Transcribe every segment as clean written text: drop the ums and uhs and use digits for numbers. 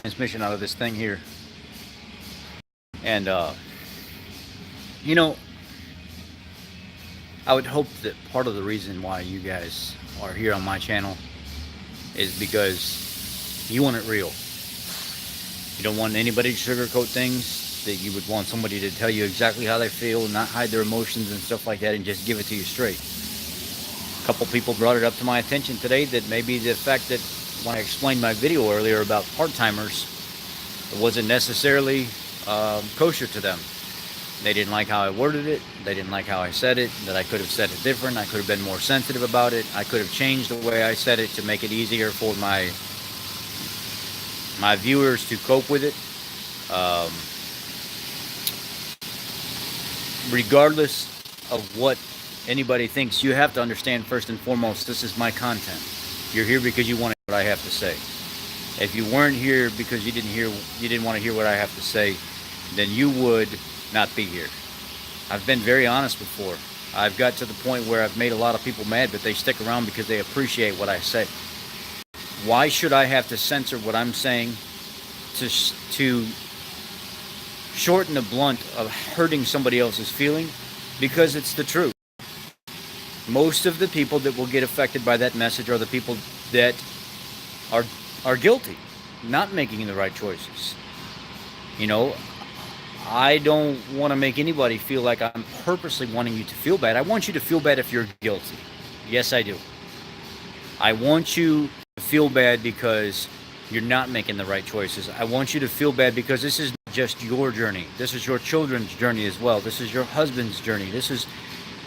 transmission out of this thing here. And, you know, I would hope that part of the reason why you guys are here on my channel is because you want it real. You don't want anybody to sugarcoat things, that you would want somebody to tell you exactly how they feel, not hide their emotions and stuff like that, and just give it to you straight. A couple people brought it up to my attention today that maybe the fact that when I explained my video earlier about part-timers, it wasn't necessarily kosher to them. They didn't like how I worded it. They didn't like how I said it, that I could have said it different. I could have been more sensitive about it. I could have changed the way I said it to make it easier for my viewers to cope with it. Regardless of what anybody thinks, you have to understand first and foremost, this is my content. You're here because you want to hear what I have to say. If you weren't here because you didn't want to hear what I have to say, then you would not be here. I've been very honest before. I've got to the point where I've made a lot of people mad, but they stick around because they appreciate what I say. Why should I have to censor what I'm saying to shorten the blunt of hurting somebody else's feeling? Because it's the truth. Most of the people that will get affected by that message are the people that are guilty, not making the right choices. You know, I don't want to make anybody feel like I'm purposely wanting you to feel bad. I want you to feel bad if you're guilty. Yes, I do. I want you to feel bad because you're not making the right choices. I want you to feel bad because this is not just your journey. This is your children's journey as well. This is your husband's journey. This is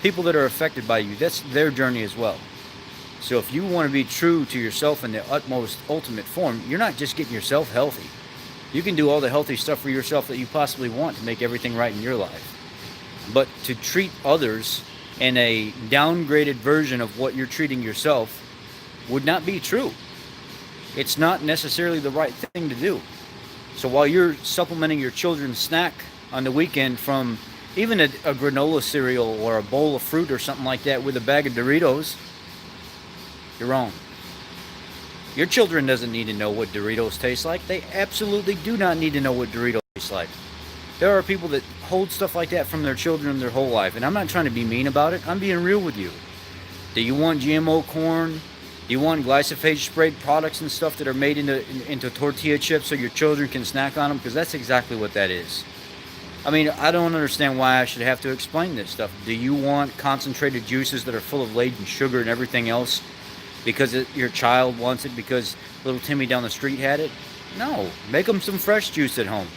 people that are affected by you. That's their journey as well. So if you want to be true to yourself in the utmost ultimate form, you're not just getting yourself healthy. You can do all the healthy stuff for yourself that you possibly want to make everything right in your life. But to treat others in a downgraded version of what you're treating yourself would not be true. It's not necessarily the right thing to do. So while you're supplementing your children's snack on the weekend from even a granola cereal or a bowl of fruit or something like that with a bag of Doritos, you're wrong. Your children doesn't need to know what Doritos taste like. They absolutely do not need to know what Doritos taste like. There are people that hold stuff like that from their children their whole life, and I'm not trying to be mean about it. I'm being real with you. Do you want GMO corn? Do you want glyphosate sprayed products and stuff that are made into tortilla chips so your children can snack on them? Because that's exactly what that is. I mean, I don't understand why I should have to explain this stuff. Do you want concentrated juices that are full of laden sugar and everything else because your child wants it because little Timmy down the street had it? No, make them some fresh juice at home.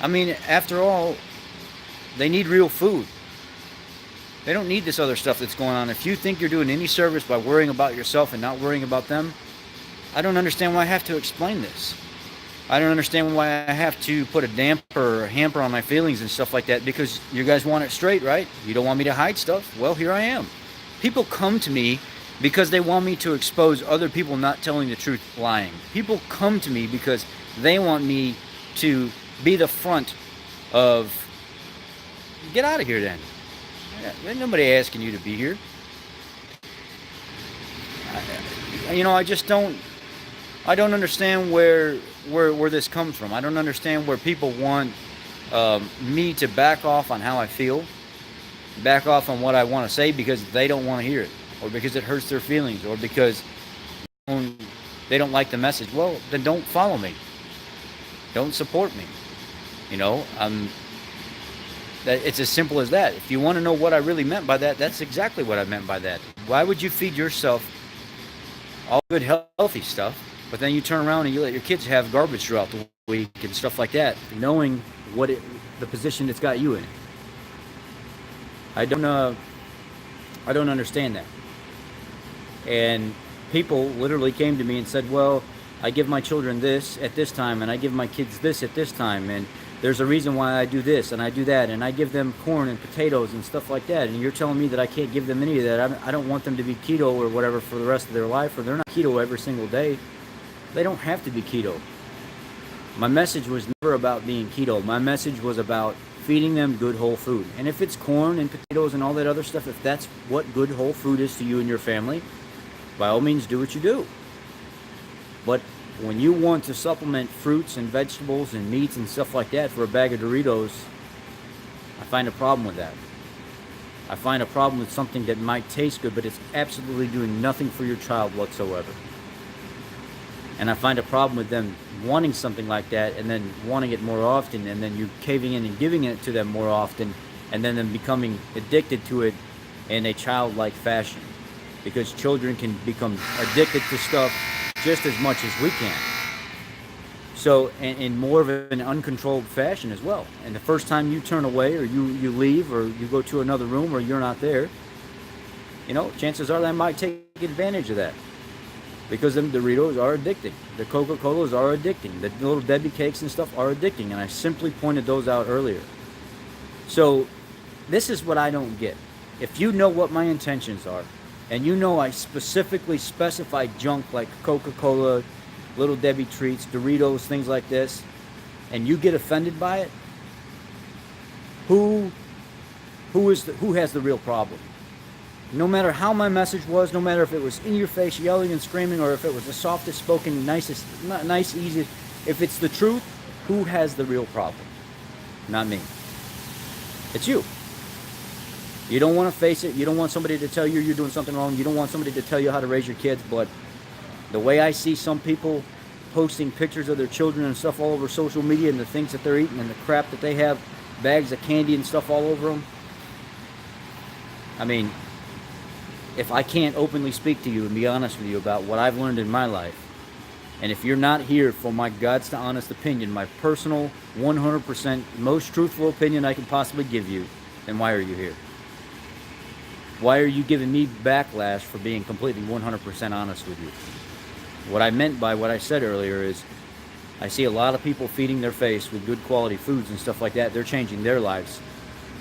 I mean, after all, they need real food. They don't need this other stuff that's going on. If you think you're doing any service by worrying about yourself and not worrying about them, I don't understand why I have to explain this. I don't understand why I have to put a damper or a hamper on my feelings and stuff like that, because you guys want it straight, right? You don't want me to hide stuff? Well, here I am. People come to me because they want me to expose other people not telling the truth, lying. People come to me because they want me to be the front of, get out of here then. Ain't nobody asking you to be here. I just don't understand where this comes from. I don't understand where people want me to back off on how I feel, back off on what I want to say because they don't want to hear it, or because it hurts their feelings, or because they don't like the message. Well, then don't follow me. Don't support me. It's as simple as that. If you want to know what I really meant by that, that's exactly what I meant by that. Why would you feed yourself all good, healthy stuff, but then you turn around and you let your kids have garbage throughout the week and stuff like that, knowing the position it's got you in? I don't understand that. And people literally came to me and said, well, I give my children this at this time, and I give my kids this at this time, and there's a reason why I do this and I do that, and I give them corn and potatoes and stuff like that, and you're telling me that I can't give them any of that. I don't want them to be keto or whatever for the rest of their life, or they're not keto every single day. They don't have to be keto. My message was never about being keto. My message was about feeding them good whole food. And if it's corn and potatoes and all that other stuff, if that's what good whole food is to you and your family, by all means do what you do. But when you want to supplement fruits and vegetables and meats and stuff like that for a bag of Doritos, I find a problem with that. I find a problem with something that might taste good, but it's absolutely doing nothing for your child whatsoever. And I find a problem with them wanting something like that and then wanting it more often, and then you caving in and giving it to them more often, and then them becoming addicted to it in a childlike fashion. Because children can become addicted to stuff just as much as we can. So, in more of an uncontrolled fashion as well. And the first time you turn away, or you leave, or you go to another room, or you're not there, chances are they might take advantage of that. Because them Doritos are addicting. The Coca-Colas are addicting. The little Debbie cakes and stuff are addicting. And I simply pointed those out earlier. So, this is what I don't get. If you know what my intentions are, and you know I specifically specified junk like Coca-Cola, Little Debbie treats, Doritos, things like this, and you get offended by it, who has the real problem? No matter how my message was, no matter if it was in your face, yelling and screaming, or if it was the softest spoken, nicest, nice, easy, if it's the truth, who has the real problem? Not me. It's you. You don't want to face it. You don't want somebody to tell you you're doing something wrong. You don't want somebody to tell you how to raise your kids. But the way I see some people posting pictures of their children and stuff all over social media, and the things that they're eating and the crap that they have, bags of candy and stuff all over them. I mean, if I can't openly speak to you and be honest with you about what I've learned in my life, and if you're not here for my God's to honest opinion, my personal 100% most truthful opinion I can possibly give you, then why are you here? Why are you giving me backlash for being completely 100% honest with you? What I meant by what I said earlier is I see a lot of people feeding their face with good quality foods and stuff like that. They're changing their lives,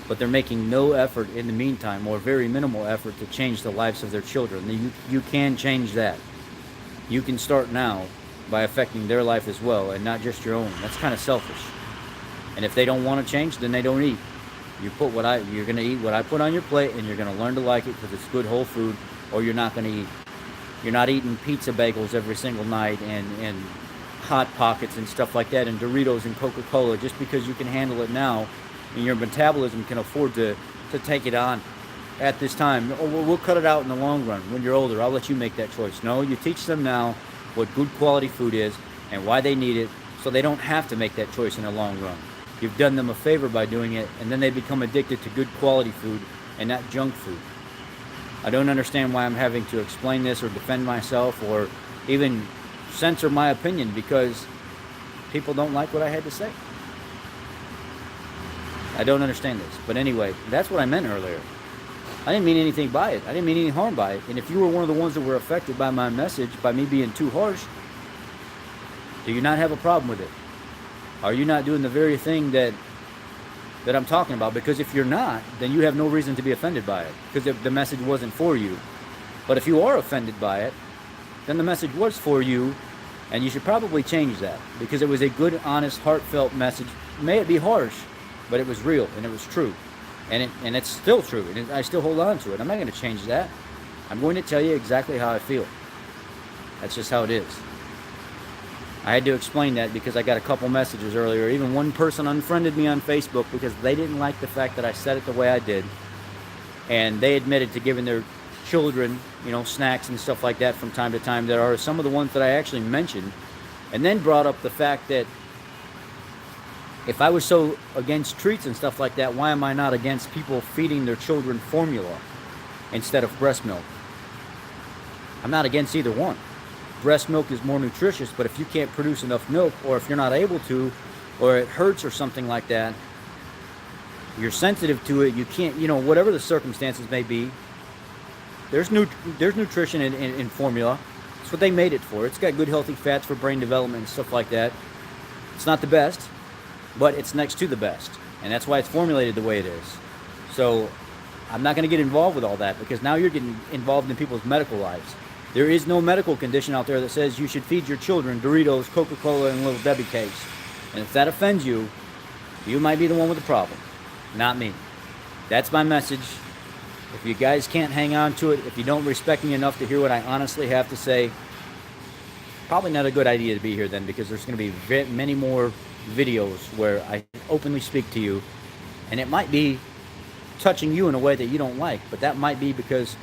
but they're making no effort in the meantime, or very minimal effort, to change the lives of their children. You can change that. You can start now by affecting their life as well, and not just your own. That's kind of selfish. And if they don't want to change, then they don't eat. You're going to eat what I put on your plate, and you're going to learn to like it because it's good whole food, or you're not going to eat. You're not eating pizza bagels every single night and Hot Pockets and stuff like that, and Doritos and Coca-Cola just because you can handle it now and your metabolism can afford to take it on at this time. Oh, we'll cut it out in the long run. When you're older, I'll let you make that choice. No, you teach them now what good quality food is and why they need it, so they don't have to make that choice in the long run. You've done them a favor by doing it, and then they become addicted to good quality food and not junk food. I don't understand why I'm having to explain this or defend myself or even censor my opinion, because people don't like what I had to say. I don't understand this. But anyway, that's what I meant earlier. I didn't mean anything by it. I didn't mean any harm by it. And if you were one of the ones that were affected by my message, by me being too harsh, do you not have a problem with it? Are you not doing the very thing that I'm talking about? Because if you're not, then you have no reason to be offended by it, because the message wasn't for you. But if you are offended by it, then the message was for you, and you should probably change that, because it was a good, honest, heartfelt message. May it be harsh, but it was real and it was true, and it's still true, and I still hold on to it. I'm not going to change that. I'm going to tell you exactly how I feel. That's just how it is. I had to explain that because I got a couple messages earlier. Even one person unfriended me on Facebook because they didn't like the fact that I said it the way I did. And they admitted to giving their children, snacks and stuff like that from time to time. There are some of the ones that I actually mentioned. And then brought up the fact that if I was so against treats and stuff like that, why am I not against people feeding their children formula instead of breast milk? I'm not against either one. Breast milk is more nutritious, but if you can't produce enough milk, or if you're not able to, or it hurts or something like that, you're sensitive to it, you can't, whatever the circumstances may be, there's nutrition in formula. That's what they made it for. It's got good healthy fats for brain development and stuff like that. It's not the best, but it's next to the best, and that's why it's formulated the way it is. So I'm not going to get involved with all that, because now you're getting involved in people's medical lives. There is no medical condition out there that says you should feed your children Doritos, Coca-Cola, and Little Debbie cakes. And if that offends you, you might be the one with the problem, not me. That's my message. If you guys can't hang on to it, if you don't respect me enough to hear what I honestly have to say, probably not a good idea to be here then, because there's going to be many more videos where I openly speak to you, and it might be touching you in a way that you don't like, but that might be because